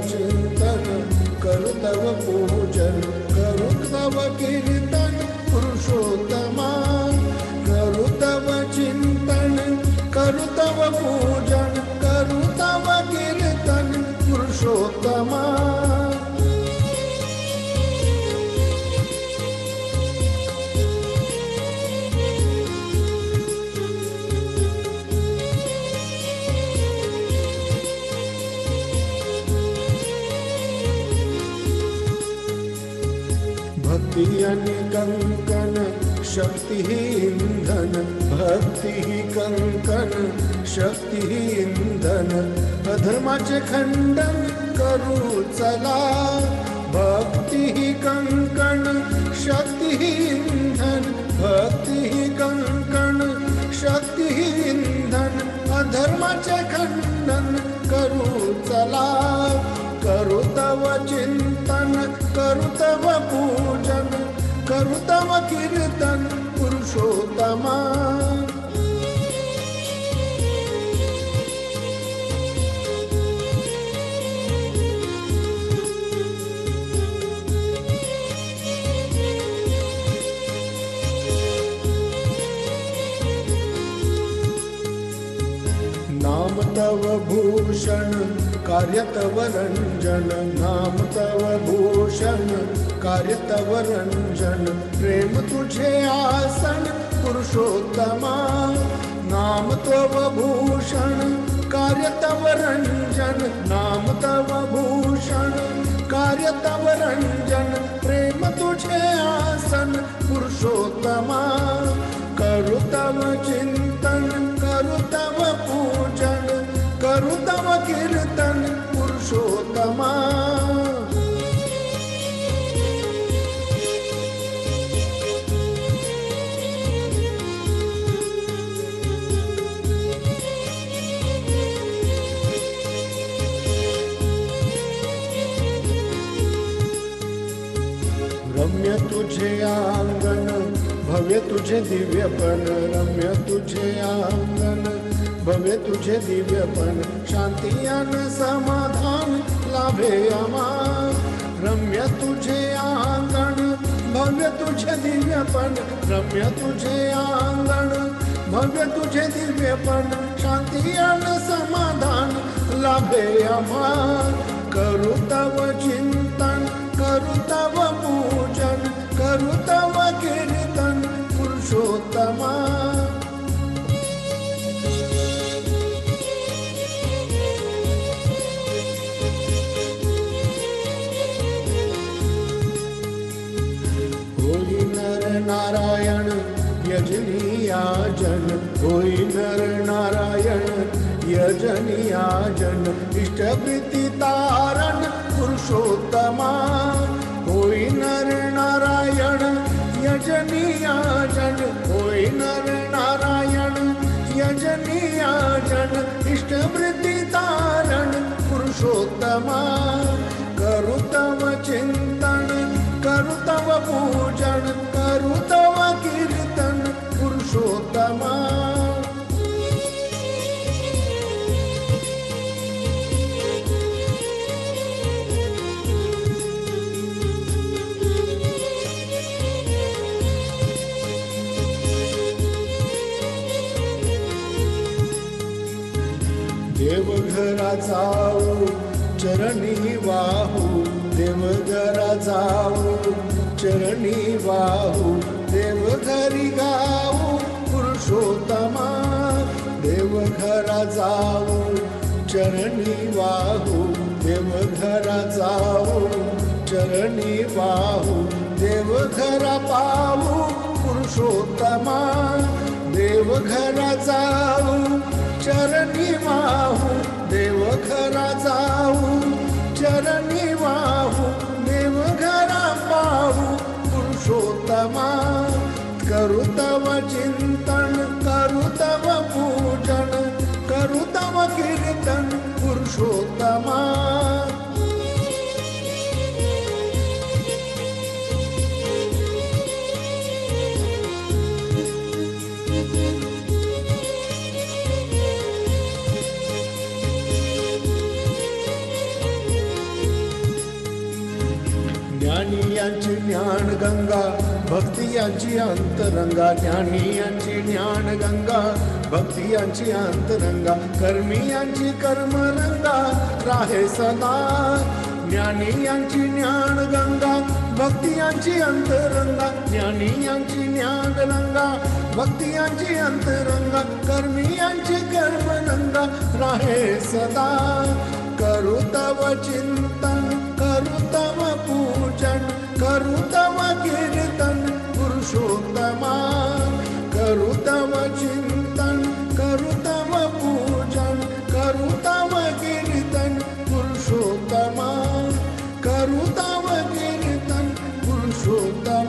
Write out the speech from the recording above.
चिंतन करू तव पूजन करू तव कीर्तन पुरुषोत्तमा करू तव चिंतन करू तव पूजन करू तव कीर्तन पुरुषोत्तमा भक्ति आणि कंकण शक्ति ही इंधन भक्ति ही कंकण शक्ति ही इंधन अधर्माचे खंडन करू चला भक्ति ही कंकण शक्ति ही इंधन भक्ति ही कंकण शक्ति ही इंधन अधर्माचे खंडन करू चला करू तव चिंतन करू तव पूजन करू तव कीर्तन पुरुषोत्तमा नाम तव भूषण कार्य तव रंजन नाम तव भूषण कार्य तव रंजन प्रेम तुझे आसन पुरुषोत्तमा नाम तव भूषण कार्य तव रंजन नाम तव भूषण कार्य तव रंजन प्रेम तुझे आसन पुरुषोत्तमा करू तव चिंतन करू तव पूजन करू तव कीर्तन पुरुषोत्तमा रम्य तुझे आंगन भव्य तुझे दिव्यपण रम्य तुझे आंगन भव्य तुझे दिव्यपण शांती आणि समाधान लाभे आम्हा रम्य तुझे आंगण भव्य तुझे दिव्यपण रम्य तुझे आंगण भव्य तुझे दिव्यपण शांती आणि समाधान लाभे आम्हा करू तव चिंतन करू तव पूजन करू तव कीर्तन पुरुषोत्तमा होई नर नारायण यजनीयाजन होई नर नारायण यजनीयाजन इष्टप्रीति तारण पुरुषोत्तमा होई नर नारायण यजनीयाजन होई नर नारायण यजनीयाजन इष्टप्रीति तारण पुरुषोत्तमा करू तव चिंतन करू तव पूजन करू तव कीर्तन पुरुषोत्तमा देवघरा जाऊ चरणी वाहू देवघरा जाऊ चरणी वाहू देवघरी गाऊ पुरुषोत्तमा देवघरा जाऊ चरणी वाहू देवघरा जाऊ चरणी वाहू देवघरा पाहू पुरुषोत्तमा देवघरा जाऊ चरणी वाहू देवघरा जाऊ चरणी वाहू देवघरा पाहू पुरुषोत्तमा करू तव चिंतन करू तव पूजन करू तव कीर्तन पुरुषोत्तमा ज्ञानी यांची ज्ञान गंगा भक्ती यांची अंतरंगा ज्ञानी यांची ज्ञान गंगा भक्ती यांची अंतरंगा कर्मी यांची कर्मरंगा राहे सदा ज्ञानी यांची ज्ञान गंगा भक्ती यांची अंतरंगा ज्ञानी यांची ज्ञान गंगा भक्ती यांची अंतरंगा कर्मी यांची कर्मरंगा राहे सदा करू तव चिंतन करू तव पूजन करू तव कीर्तन पुरुषोत्तमा करू तव चिंतन करू तव पूजन करू तव कीर्तन पुरुषोत्तमा करू तव कीर्तन पुरुषोत्तमा